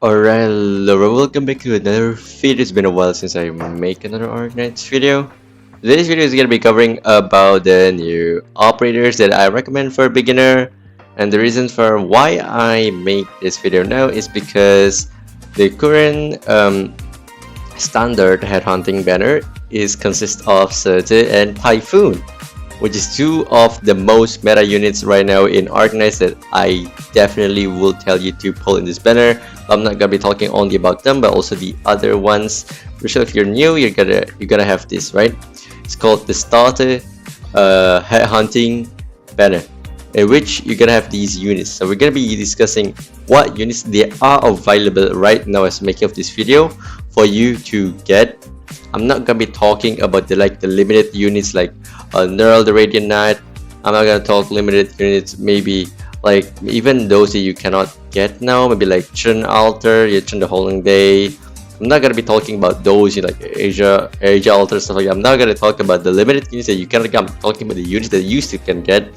Alright, hello, welcome back to another video. It's been a while since I make another Arknights video. Today's video is going to be covering about the new operators that I recommend for a beginner. And the reason for why I make this video now is because the current standard headhunting banner consists of Surte and Typhoon, which is two of the most meta units right now in Arknights that I definitely will tell you to pull in this banner. I'm not gonna be talking only about them, but also the other ones. For sure, if you're new, you're gonna have this, right? It's called the starter headhunting banner, in which you're gonna have these units. So we're gonna be discussing what units they are available right now as making of this video for you to get. I'm not gonna be talking about the limited units like Neural the Radiant Knight. I'm not gonna talk limited units, maybe like even those that you cannot get now, maybe like Chun Altar, Chun the Holding Day. I'm not gonna be talking about those, like Asia Altar, stuff like that. I'm not gonna talk about the limited units that you cannot get. I'm talking about the units that you still can get,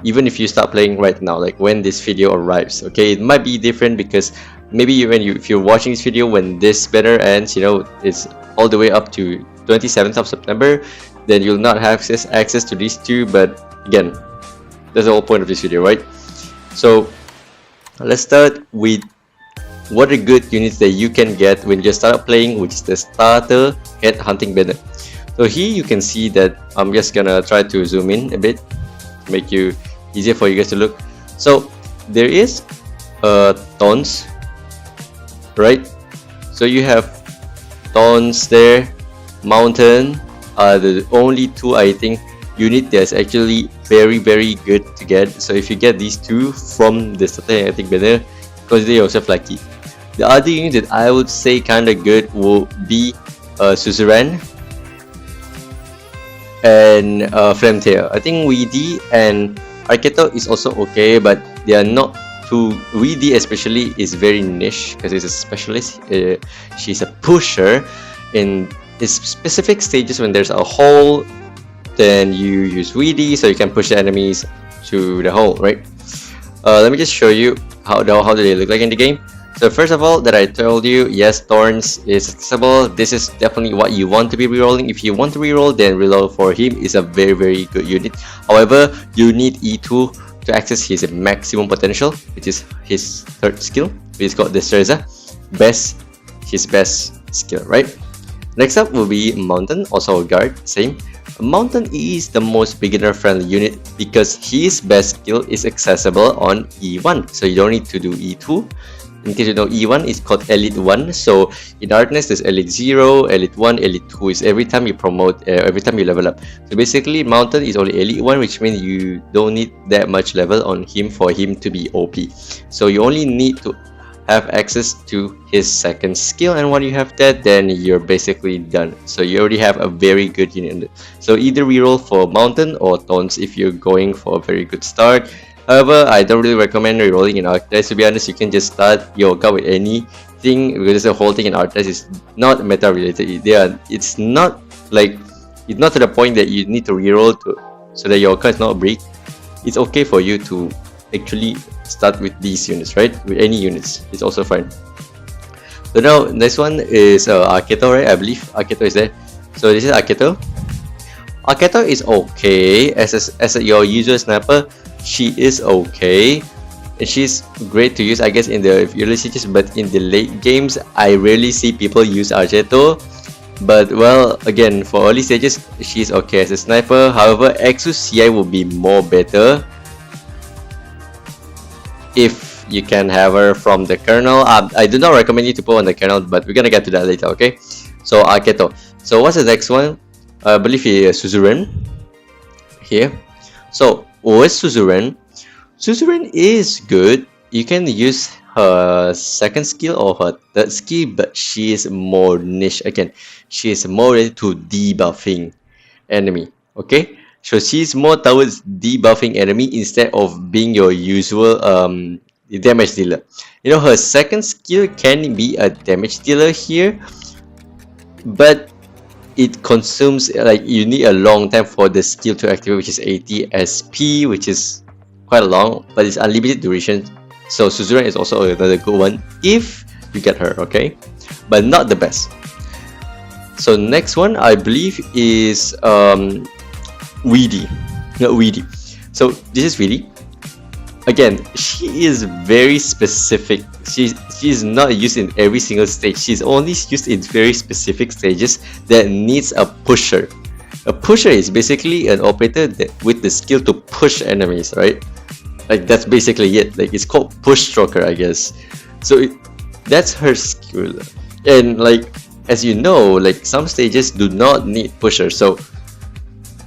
even if you start playing right now, like when this video arrives. Okay, it might be different because maybe if you're watching this video when this banner ends, it's all the way up to 27th of September, then you'll not have access to these two. But again, that's the whole point of this video, right? So let's start with what are good units that you can get when you start playing, which is the starter headhunting banner. So here you can see that I'm just gonna try to zoom in a bit to make you easier for you guys to look. So there is Tons, right? So you have Tons there. Mountain are the only two I think unit that's actually very good to get. So if you get these two from the starter headhunting banner, consider yourself lucky. The other unit that I would say kind of good will be Suzerain and Flametail. I think Weedy and Arketo is also okay, but they are not too. Weedy especially is very niche because it's a specialist. She's a pusher in specific stages. When there's a hole, then you use Weedy so you can push the enemies to the hole, right? Let me just show you how do they look like in the game. So first of all, that I told you, yes, Thorns is accessible. This is definitely what you want to be rerolling. If you want to reroll, then reroll for him is a very good unit. However, you need E2 to access his maximum potential, which is his third skill, which is called Destreza. His best skill, right? Next up will be Mountain, also a guard, same. Mountain is the most beginner friendly unit because his best skill is accessible on E1, so you don't need to do E2. In case you know, E1 is called Elite 1. So in Darkness, there's Elite 0, Elite 1, Elite 2 is every time you promote, every time you level up. So basically, Mountain is only Elite 1, which means you don't need that much level on him for him to be OP. So you only need to have access to his second skill, and when you have that, then you're basically done. So you already have a very good unit. So either reroll for Mountain or Tons if you're going for a very good start. However, I don't really recommend rerolling in Arknights. To be honest, you can just start your account with anything because the whole thing in Arknights is not meta related. It's not to the point that you need to reroll so that your account is not break. It's okay for you to actually start with these units, right? With any units, it's also fine. So now next one is Arketo, right? I believe Arketo is there. So this is Arketo. Arketo is okay as your usual sniper. She is okay, and she's great to use, I guess, in the early stages, but in the late games, I rarely see people use Arketo. But well, again, for early stages, she's okay as a sniper. However, Exus CI will be more better if you can have her from the Kernel. I do not recommend you to put on the Kernel, but we're gonna get to that later, okay? So Arketo. So what's the next one? I believe he is Suzerain here. So with Suzerain is good. You can use her second skill or her third skill, but she is more niche. Again, she is more ready to debuffing enemy. Okay, so she's more towards debuffing enemy instead of being your usual damage dealer. Her second skill can be a damage dealer here, but it consumes, you need a long time for the skill to activate, which is 80 SP, which is quite long, but it's unlimited duration. So Suzerain is also another good one if you get her, okay? But not the best. So next one I believe is Weedy. No, Weedy. So this is Weedy. Again, she is very specific. She's not used in every single stage. She's only used in very specific stages that needs a pusher. A pusher is basically an operator that with the skill to push enemies, right? Like that's basically it. Like it's called push stroker, I guess. So that's her skill. And like as you know, like some stages do not need pusher. So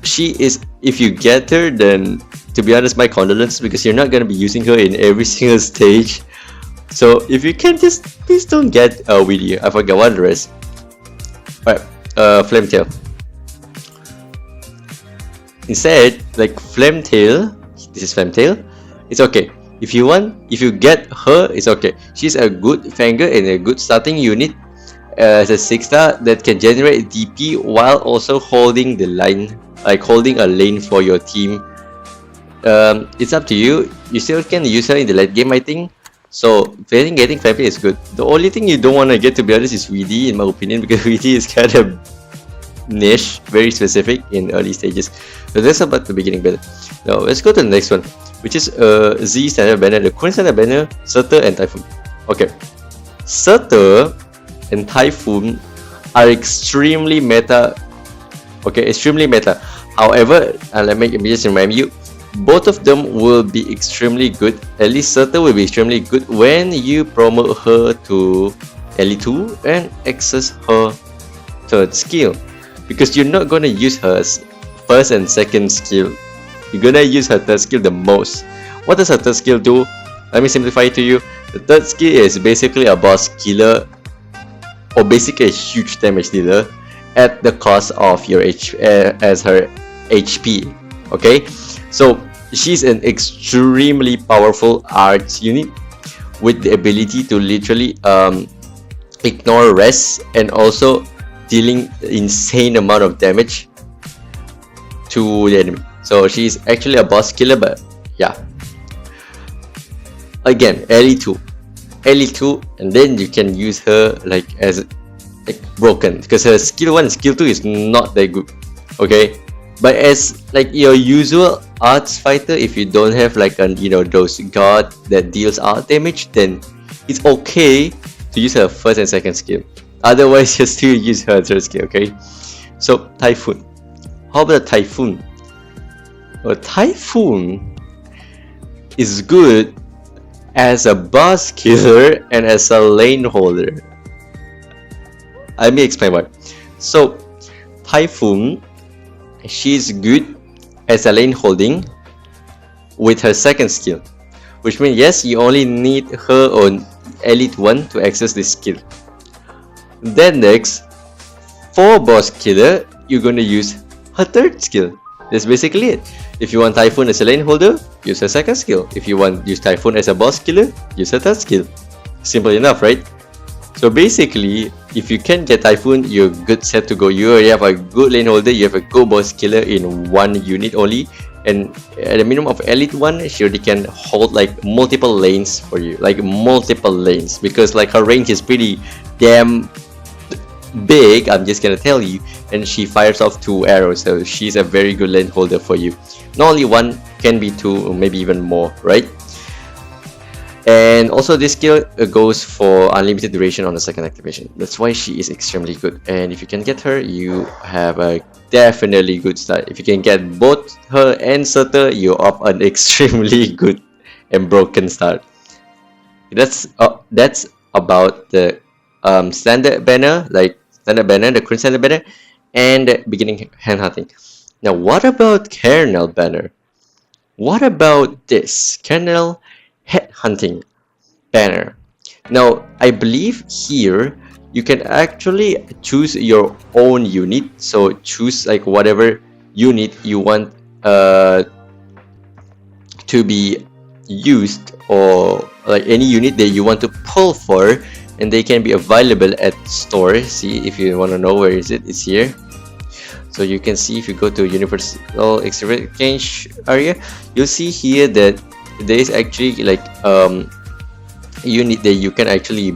she is, if you get her, then to be honest, my condolences, because you're not gonna be using her in every single stage. So if you can, just please don't get Weedy. I forgot what the rest. Alright, Flametail. Instead, like Flametail, this is Flametail. It's okay. If you get her, it's okay. She's a good Fanger and a good starting unit as a 6-star that can generate DP while also holding the line, like holding a lane for your team. It's up to you. You still can use her in the late game, I think. So getting Flametail is good. The only thing you don't want to get, to be honest, is Weedy, in my opinion, because Weedy is kind of niche, very specific in early stages. So that's about the beginning banner. Now let's go to the next one, which is Z standard banner, the Queen standard banner, Surtur and Typhoon. Okay, Surtur and Typhoon are extremely meta. Okay, extremely meta. However, let me just remind you, both of them will be extremely good. At least Surtur will be extremely good when you promote her to Elite 2 and access her third skill, because you're not gonna use her first and second skill. You're gonna use her third skill the most. What does her third skill do? Let me simplify it to you. The third skill is basically a boss killer, or basically a huge damage dealer at the cost of your as her HP. Okay, so she's an extremely powerful arts unit with the ability to literally ignore rest and also dealing insane amount of damage to the enemy. So she's actually a boss killer, but yeah. Again, Elite 2, and then you can use her like as like broken, because her skill 1 and skill 2 is not that good. Okay, but as like your usual arts fighter, if you don't have like an those god that deals art damage, then it's okay to use her first and second skill. Otherwise, you still use her third skill. Okay, so Typhoon. How about Typhoon? Well, Typhoon is good as a boss killer and as a lane holder. Let me explain why. So Typhoon, she's good as a lane holding with her second skill, which means yes, you only need her on Elite 1 to access this skill. Then next, for boss killer, you're gonna use her third skill. That's basically it. If you want Typhoon as a lane holder, use her second skill. If you want use Typhoon as a boss killer, use her third skill. Simple enough, right? So basically, if you can get Typhoon, you're good set to go. You already have a good lane holder, you have a good boss killer in one unit only, and at a minimum of Elite 1, she already can hold like multiple lanes for you, like multiple lanes, because like her range is pretty damn big, I'm just gonna tell you, and she fires off 2 arrows, so she's a very good lane holder for you. Not only 1, can be 2, or maybe even more, right? And also this skill goes for unlimited duration on the second activation. That's why she is extremely good, and if you can get her, you have a definitely good start. If you can get both her and Surtur, you're off an extremely good and broken start. That's about the standard banner, like standard banner, the current standard banner, and beginning hand hunting. Now what about Kernel banner? What about this Kernel head hunting banner? Now I believe here you can actually choose your own unit, so choose like whatever unit you want to be used, or like any unit that you want to pull for, and they can be available at store. See, if you want to know where is it, it's here. So you can see if you go to Universal Exchange area, you'll see here that there is actually like unit that you can actually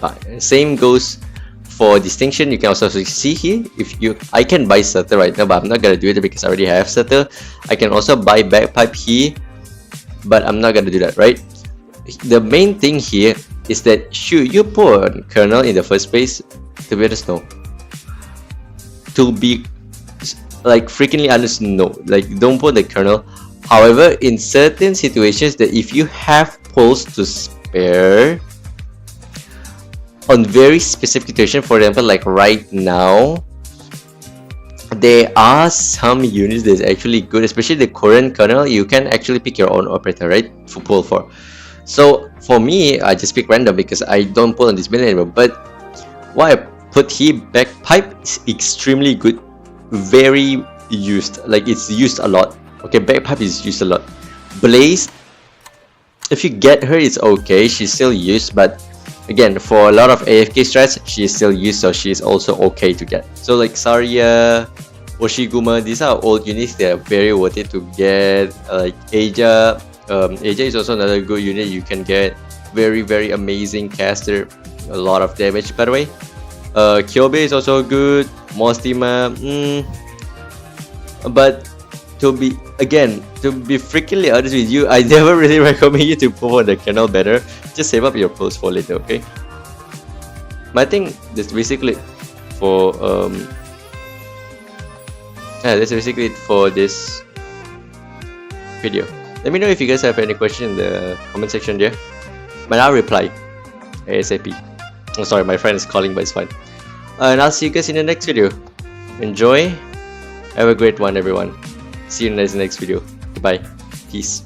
fine. Same goes for distinction. You can also see here, if you, I can buy Stutter right now, but I'm not gonna do it because I already have Stutter. I can also buy Bagpipe here, but I'm not gonna do that, right? The main thing here is that should you put Kernel in the first place? To be honest, no. To be like freakingly honest, no. Like, don't put the Kernel. However, in certain situations, that if you have pulls to spare, on very specific situation, for example, like right now, there are some units that's actually good, especially the current Kernel. You can actually pick your own operator, right, for pull for. So for me, I just pick random because I don't pull on this build anymore. But what I put here, Bagpipe is extremely good, very used, like it's used a lot. Okay, Bagpipe is used a lot. Blaze, if you get her, it's okay, she's still used, but again, for a lot of AFK strats, she is still used, so she is also okay to get. So like Saria, Oshiguma, these are old units, they are very worth it to get. Like Aja, Aja is also another good unit you can get. Very amazing caster, a lot of damage by the way. Kyobe is also good. Mostima, but to be freakingly honest with you, I never really recommend you to pull on the Kernel better. Just save up your pulls for later, okay? But I think that's basically it for that's basically it for this video. Let me know if you guys have any question in the comment section there, but I'll reply ASAP. Oh, sorry, my friend is calling, but it's fine. And I'll see you guys in the next video. Enjoy. Have a great one, everyone. See you in the next video. Goodbye. Peace.